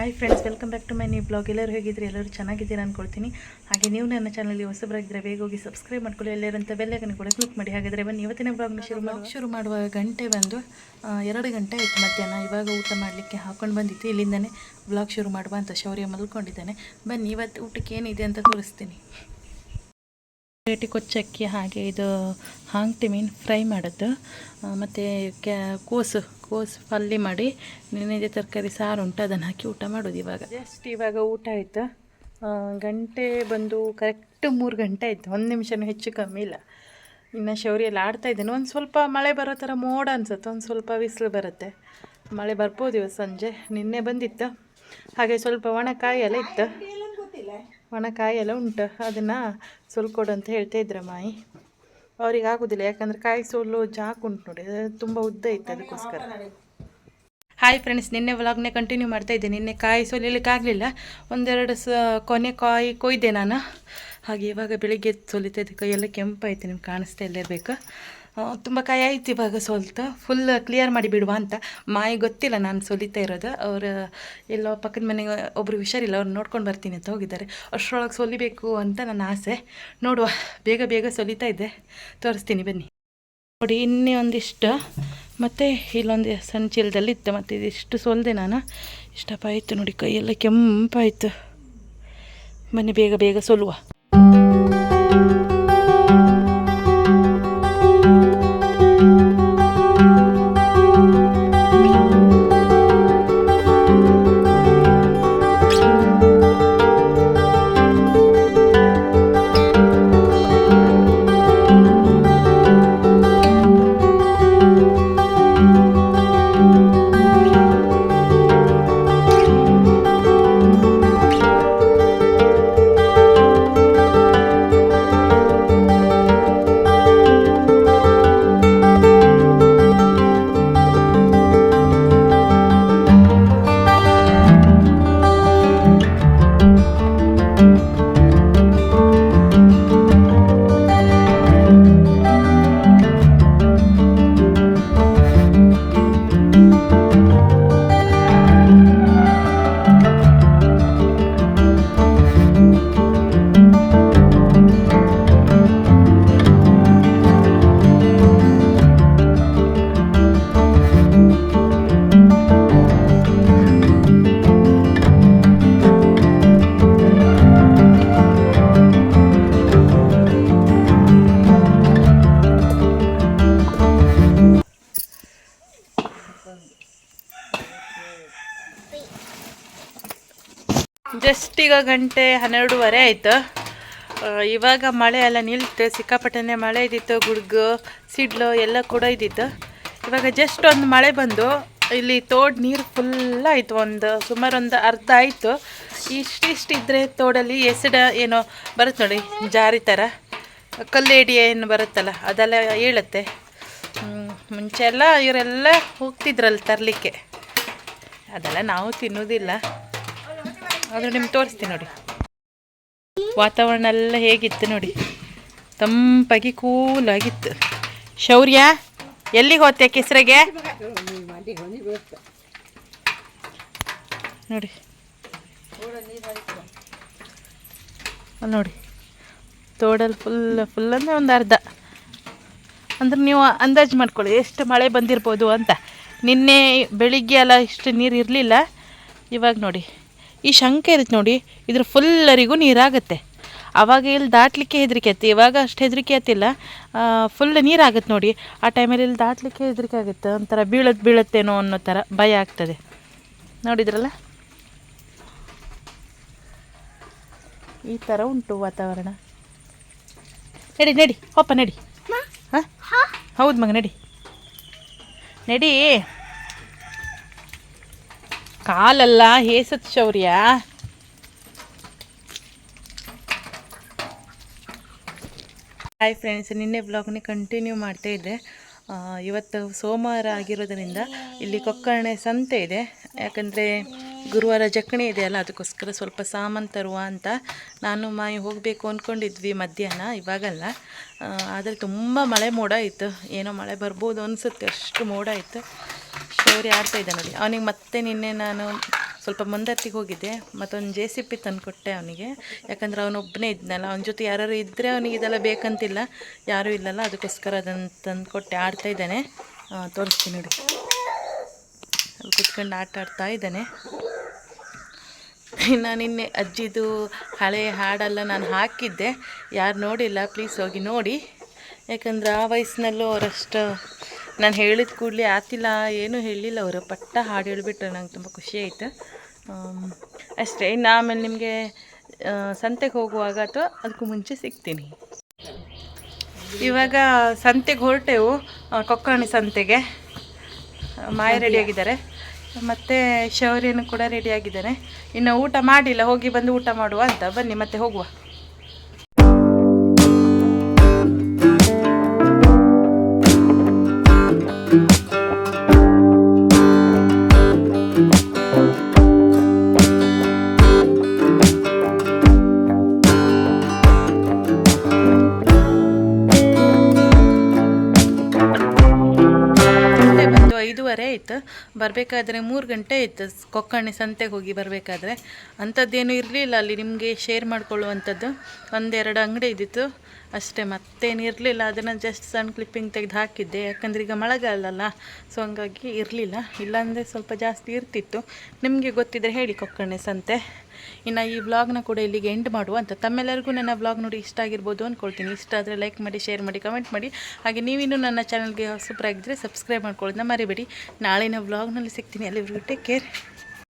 Hi friends, welcome back to my new blog. ಎಲ್ಲರೂ ಹೇಗಿದ್ರಿ? ಎಲ್ಲರೂ ಚೆನ್ನಾಗಿದ್ದೀರಾ ಅಂದ್ಕೊಳ್ತೀನಿ. ಹಾಗೆ ನೀವು ನನ್ನ ಚಾನಲ್ಗೆ ಹೊಸಬರಾಗಿದ್ದರೆ ಬೇಗ ಹೋಗಿ ಸಬ್ಸ್ಕ್ರೈಬ್ ಮಾಡ್ಕೊಳ್ಳಿ. ಎಲ್ಲರಂತ ಬೆಲ್ಲೈಕನ್ ಕೂಡ ಕ್ಲಿಕ್ ಮಾಡಿ. ಹಾಗಾದರೆ ಬನ್ನಿ ಇವತ್ತಿನ ಬ್ಲಾಗ್ನ ಶುರು ಮಾಡುವ ಗಂಟೆ ಬಂದು 2 ಗಂಟೆ ಆಯಿತು ಮಧ್ಯಾಹ್ನ. ಇವಾಗ ಊಟ ಮಾಡಲಿಕ್ಕೆ ಹಾಕೊಂಡು ಬಂದಿತ್ತು. ಇಲ್ಲಿಂದನೇ ಬ್ಲಾಗ್ ಶುರು ಮಾಡುವ ಅಂತ ಶೌರ್ಯ ಮಲ್ಕೊಂಡಿದ್ದಾನೆ. ಬನ್ನಿ ಇವತ್ತು ಊಟಕ್ಕೆ ಏನಿದೆ ಅಂತ ತೋರಿಸ್ತೀನಿ. ರೇಟಿ ಕೊಚ್ಚಕ್ಕಿ, ಹಾಗೆ ಇದು ಹಾಂಗ್ಟಿ ಮೀನು ಫ್ರೈ ಮಾಡೋದು, ಮತ್ತು ಕೋಸು ಪಲ್ಯ ಮಾಡಿ ನೆನೆದ ತರಕಾರಿ ಸಾರು ಉಂಟು, ಅದನ್ನು ಹಾಕಿ ಊಟ ಮಾಡೋದು. ಇವಾಗ ಊಟ ಆಯಿತು. ಗಂಟೆ ಬಂದು ಕರೆಕ್ಟ್ 3 ಗಂಟೆ ಆಯಿತು. 1 ನಿಮಿಷನೂ ಹೆಚ್ಚು ಕಮ್ಮಿ ಇಲ್ಲ. ಇನ್ನು ಶೌರ್ಯಲ್ಲಿ ಆಡ್ತಾ ಇದ್ದೇನೆ. ಒಂದು ಸ್ವಲ್ಪ ಮಳೆ ಬರೋ ಥರ ಮೋಡ ಅನಿಸುತ್ತೆ, ಒಂದು ಸ್ವಲ್ಪ ಬಿಸಿಲು ಬರುತ್ತೆ. ಮಳೆ ಬರ್ಬೋದು ಇವತ್ತು ಸಂಜೆ. ನಿನ್ನೆ ಬಂದಿತ್ತು. ಹಾಗೆ ಸ್ವಲ್ಪ ಒಣಕಾಯಿ ಎಲ್ಲ ಇತ್ತು, ಒಣಕಾಯಿ ಎಲ್ಲ ಉಂಟು. ಅದನ್ನು ಕೊಡು ಅಂತ ಹೇಳ್ತಾ ಇದ್ರೆ ಮಾಯಿ. ಅವ್ರಿಗೆ ಆಗೋದಿಲ್ಲ, ಯಾಕಂದರೆ ಕಾಯಿ ಸೋಲು ಜಾಕ್ ಉಂಟು ನೋಡಿ, ಅದು ತುಂಬ ಉದ್ದ ಇತ್ತು, ಅದಕ್ಕೋಸ್ಕರ. ಹಾಯ್ ಫ್ರೆಂಡ್ಸ್, ನಿನ್ನೆ ವ್ಲಾಗ್ನೇ ಕಂಟಿನ್ಯೂ ಮಾಡ್ತಾ ಇದ್ದೆ. ನಿನ್ನೆ ಕಾಯಿ ಸೋಲಿಲಿಕ್ಕಾಗಲಿಲ್ಲ, ಒಂದೆರಡು ಕೊನೆ ಕಾಯಿ ಕೊಯ್ದೆ ನಾನು. ಹಾಗೆ ಇವಾಗ ಬೆಳಿಗ್ಗೆ ಸೋಲಿತಾ ಇದ್ದೆ. ಕೈಯೆಲ್ಲ ಕೆಂಪಾಯ್ತು, ನಿಮ್ಗೆ ಕಾಣಿಸ್ತಾ ಇಲ್ಲ ಇರಬೇಕು. ತುಂಬ ಕಾಯಿ ಆಯ್ತು. ಇವಾಗ ಸೋಲ್ತು ಫುಲ್ ಕ್ಲಿಯರ್ ಮಾಡಿ ಬಿಡುವ ಅಂತ. ಮಾಯಿ ಗೊತ್ತಿಲ್ಲ ನಾನು ಸೋಲಿತಾ ಇರೋದು. ಅವರು ಎಲ್ಲೋ ಪಕ್ಕದ ಮನೆಗೆ ಒಬ್ರಿಗೆ ಹುಷಾರಿಲ್ಲ, ಅವ್ರು ನೋಡ್ಕೊಂಡು ಬರ್ತೀನಿ ಅಂತ ಹೋಗಿದ್ದಾರೆ. ಅಷ್ಟರೊಳಗೆ ಸೋಲಿಬೇಕು ಅಂತ ನನ್ನ ಆಸೆ. ನೋಡುವ, ಬೇಗ ಸೋಲಿತಾ ಇದ್ದೆ, ತೋರಿಸ್ತೀನಿ ಬನ್ನಿ. ನೋಡಿ, ಇನ್ನೇ ಒಂದಿಷ್ಟು, ಮತ್ತು ಇಲ್ಲೊಂದು ಸಣ್ಣ ಚೀಲದಲ್ಲಿ ಇತ್ತು, ಮತ್ತು ಇದಿಷ್ಟು ಸೋಲಿದೆ ನಾನು. ಇಷ್ಟಪ್ಪ ಆಯಿತು ನೋಡಿ, ಕೈಯೆಲ್ಲ ಕೆಂಪಾಯಿತು. ಬನ್ನಿ ಬೇಗ ಸೋಲುವ. ಜಸ್ಟ್ ಈಗ ಗಂಟೆ 12:30 ಆಯಿತು. ಇವಾಗ ಮಳೆ ಎಲ್ಲ ನಿಲ್ತು. ಸಿಕ್ಕಾಪಟ್ಟೆ ಮಳೆ ಇದ್ದಿತ್ತು, ಗುಡ್ಗು ಸಿಡ್ಲು ಎಲ್ಲ ಕೂಡ ಇದ್ದಿತ್ತು. ಇವಾಗ ಜಸ್ಟ್ ಒಂದು ಮಳೆ ಬಂದು ಇಲ್ಲಿ ತೋಡು ನೀರು ಫುಲ್ ಆಯಿತು. ಸುಮಾರು ಒಂದು ಅರ್ಧ ಆಯಿತು. ಇಷ್ಟಿದ್ರೆ ತೋಡಲ್ಲಿ ಎಸಡ ಏನೋ ಬರುತ್ತೆ ನೋಡಿ, ಜಾರಿ ಥರ ಕಲ್ಲೇಡಿ ಏನು ಬರುತ್ತಲ್ಲ, ಅದೆಲ್ಲ ಹೇಳುತ್ತೆ. ಮುಂಚೆ ಎಲ್ಲ ಇವರೆಲ್ಲ ಹೋಗ್ತಿದ್ರಲ್ಲ ತರಲಿಕ್ಕೆ, ಅದೆಲ್ಲ ನಾವು ತಿನ್ನೋದಿಲ್ಲ. ಆದರೂ ನಿಮ್ಗೆ ತೋರಿಸ್ತೀನಿ ನೋಡಿ. ವಾತಾವರಣ ಎಲ್ಲ ಹೇಗಿತ್ತು ನೋಡಿ, ತಂಪಾಗಿ ಕೂಲಾಗಿತ್ತು. ಶೌರ್ಯ, ಎಲ್ಲಿಗೆ ಹೋಗ್ತೆ ಕೆಸರೆಗೆ? ನೋಡಿ ನೋಡಿ, ತೋಡಲ್ಲಿ ಫುಲ್ ಅಂದರೆ ಒಂದು ಅರ್ಧ. ಅಂದ್ರೆ ನೀವು ಅಂದಾಜು ಮಾಡ್ಕೊಳ್ಳಿ ಎಷ್ಟು ಮಳೆ ಬಂದಿರ್ಬೋದು ಅಂತ. ನಿನ್ನೆ ಬೆಳಿಗ್ಗೆ ಎಲ್ಲ ಇಷ್ಟು ನೀರು ಇರಲಿಲ್ಲ. ಇವಾಗ ನೋಡಿ, ಈ ಶಂಕೆ ಇರುತ್ತೆ ನೋಡಿ, ಇದ್ರ ಫುಲ್ಲರಿಗೂ ನೀರಾಗುತ್ತೆ. ಆವಾಗ ಇಲ್ಲಿ ದಾಟಲಿಕ್ಕೆ ಹೆದರಿಕೆ ಆಯ್ತು, ಇವಾಗ ಅಷ್ಟು ಹೆದರಿಕೆ ಆಯ್ತಿಲ್ಲ. ಫುಲ್ ನೀರಾಗುತ್ತೆ ನೋಡಿ. ಆ ಟೈಮಲ್ಲಿ ಇಲ್ಲಿ ದಾಟಲಿಕ್ಕೆ ಹೆದರಿಕೆ ಆಗುತ್ತೆ, ಒಂಥರ ಬೀಳುತ್ತೇನೋ ಅನ್ನೋ ಥರ ಭಯ ಆಗ್ತದೆ. ನೋಡಿದ್ರಲ್ಲ, ಈ ಥರ ಉಂಟು ವಾತಾವರಣ. ನಡಿ ಹೋಪ ನಡಿ. ಹಾಂ, ಹೌದು ಮಗ, ನಡಿ. ಕಾಲೆಲ್ಲ ಹೇಸತ್ ಶೌರ್ಯ. ಹಾಯ್ ಫ್ರೆಂಡ್ಸ್, ನಿನ್ನೆ ಬ್ಲಾಗ್ನೇ ಕಂಟಿನ್ಯೂ ಮಾಡ್ತಾ ಇದ್ದೆ. ಇವತ್ತು ಸೋಮವಾರ ಆಗಿರೋದರಿಂದ ಇಲ್ಲಿ ಕೊಕ್ಕರ್ಣೆ ಸಂತೆ ಇದೆ. ಯಾಕಂದರೆ ಗುರುವಾರ ಜಕ್ಕಣಿ ಇದೆಯಲ್ಲ, ಅದಕ್ಕೋಸ್ಕರ ಸ್ವಲ್ಪ ಸಾಮಾನು ತರುವ ಅಂತ ನಾನು ಮಾಯಿ ಹೋಗಬೇಕು ಅಂದ್ಕೊಂಡಿದ್ವಿ ಮಧ್ಯಾಹ್ನ, ಇವಾಗಲ್ಲ. ಆದರೆ ತುಂಬ ಮಳೆ ಮೋಡ ಇತ್ತು, ಏನೋ ಮಳೆ ಬರ್ಬೋದು ಅನಿಸುತ್ತೆ, ಅಷ್ಟು ಮೋಡ ಇತ್ತು. ಶೌರ್ಯ ಆಡ್ತಾಯಿದ್ದೆ ನೋಡಿ. ಅವನಿಗೆ ಮತ್ತೆ ನಿನ್ನೆ ನಾನು ಸ್ವಲ್ಪ ಮುಂದತ್ತಿಗೆ ಹೋಗಿದ್ದೆ, ಮತ್ತೊಂದು JCB ತಂದುಕೊಟ್ಟೆ ಅವನಿಗೆ. ಯಾಕಂದ್ರೆ ಅವನೊಬ್ಬನೇ ಇದ್ನಲ್ಲ, ಅವನ ಜೊತೆ ಯಾರು ಇದ್ದರೆ ಅವನಿಗೆ ಇದೆಲ್ಲ ಬೇಕಂತಿಲ್ಲ, ಯಾರೂ ಇಲ್ಲಲ್ಲ, ಅದಕ್ಕೋಸ್ಕರ ಅದನ್ನು ತಂದುಕೊಟ್ಟೆ. ಆಡ್ತಾ ಇದ್ದಾನೆ, ತೋರಿಸ್ತೀನಿ ನೋಡಿ, ಅಲ್ಲಿ ಕುತ್ಕೊಂಡು ಆಟ ಆಡ್ತಾ ಇದ್ದಾನೆ. ಇನ್ನು ನಿನ್ನೆ ಅಜ್ಜಿದು ಹಳೆಯ ಹಾಡೆಲ್ಲ ನಾನು ಹಾಕಿದ್ದೆ, ಯಾರು ನೋಡಿಲ್ಲ ಪ್ಲೀಸ್ ಹೋಗಿ ನೋಡಿ. ಯಾಕಂದ್ರೆ ಆ ವಯಸ್ಸಿನಲ್ಲೂ ಅವರಷ್ಟು ನಾನು ಹೇಳಿದ ಕೂಡಲೇ ಆತಿಲ್ಲ, ಏನೂ ಹೇಳಿಲ್ಲ ಅವರು, ಪಟ್ಟ ಹಾಡು ಹೇಳಿಬಿಟ್ರೆ ನಂಗೆ ತುಂಬ ಖುಷಿ ಆಯಿತು ಅಷ್ಟೇ. ಇನ್ನು ಆಮೇಲೆ ನಿಮಗೆ ಸಂತೆಗೆ ಹೋಗುವಾಗ ಅಥವಾ ಅದಕ್ಕೂ ಮುಂಚೆ ಸಿಗ್ತೀನಿ. ಇವಾಗ ಸಂತೆಗೆ ಹೊರಟೆವು, ಕೊಕ್ಕರ್ಣಿ ಸಂತೆಗೆ. ಮಾಯ ರೆಡಿಯಾಗಿದ್ದಾರೆ, ಮತ್ತು ಶೌರ್ಯನು ಕೂಡ ರೆಡಿಯಾಗಿದ್ದಾನೆ. ಇನ್ನು ಊಟ ಮಾಡಿಲ್ಲ, ಹೋಗಿ ಬಂದು ಊಟ ಮಾಡುವ ಅಂತ. ಬನ್ನಿ ಮತ್ತೆ ಹೋಗುವ. ಬಂದು 5:15 ಆಯಿತು, ಬರಬೇಕಾದ್ರೆ 3 ಗಂಟೆ ಆಯಿತು. ಕೊಕ್ಕರ್ಣಿ ಸಂತೆಗೆ ಹೋಗಿ ಬರಬೇಕಾದ್ರೆ ಅಂಥದ್ದೇನೂ ಇರಲಿಲ್ಲ ಅಲ್ಲಿ ನಿಮಗೆ ಶೇರ್ ಮಾಡಿಕೊಳ್ಳುವಂಥದ್ದು. 1-2 ಅಂಗಡಿ ಇದ್ದಿತ್ತು ಅಷ್ಟೇ, ಮತ್ತೇನು ಇರಲಿಲ್ಲ. ಅದನ್ನು ಜಸ್ಟ್ ಸಣ್ಣ ಕ್ಲಿಪ್ಪಿಂಗ್ ತೆಗೆದು ಹಾಕಿದ್ದೆ, ಯಾಕಂದ್ರೆ ಈಗ ಮಳೆಗಾಲ ಅಲ್ಲ, ಸೊ ಹಂಗಾಗಿ ಇರಲಿಲ್ಲ. ಇಲ್ಲಾಂದರೆ ಸ್ವಲ್ಪ ಜಾಸ್ತಿ ಇರ್ತಿತ್ತು. ನಿಮಗೆ ಗೊತ್ತಿದ್ದರೆ ಹೇಳಿ ಕೊಕ್ಕರ್ಣಿ ಸಂತೆ. ಇನ್ನು ಈ ವ್ಲಾಗ್ನ ಕೂಡ ಇಲ್ಲಿಗೆ ಎಂಡ್ ಮಾಡುವ ಅಂತ. ತಮ್ಮೆಲ್ಲರಿಗೂ ನನ್ನ ವ್ಲಾಗ್ ನೋಡಿ ಇಷ್ಟ ಆಗಿರ್ಬೋದು ಅಂದ್ಕೊಳ್ತೀನಿ. ಇಷ್ಟ ಆದರೆ ಲೈಕ್ ಮಾಡಿ, ಶೇರ್ ಮಾಡಿ, ಕಮೆಂಟ್ ಮಾಡಿ. ಹಾಗೆ ನೀವಿನ್ನೂ ನನ್ನ ಚಾನಲ್ಗೆ ಹೊಸಬರಾಗಿದ್ದರೆ ಸಬ್ಸ್ಕ್ರೈಬ್ ಮಾಡ್ಕೊಳ್ಳೋದನ್ನ ಮರಿಬೇಡಿ. ನಾಳಿನ ವ್ಲಾಗ್ನಲ್ಲಿ ಸಿಗ್ತೀನಿ. ಅಲ್ಲಿವರೆಗೂ ಟೇಕ್ ಕೇರ್.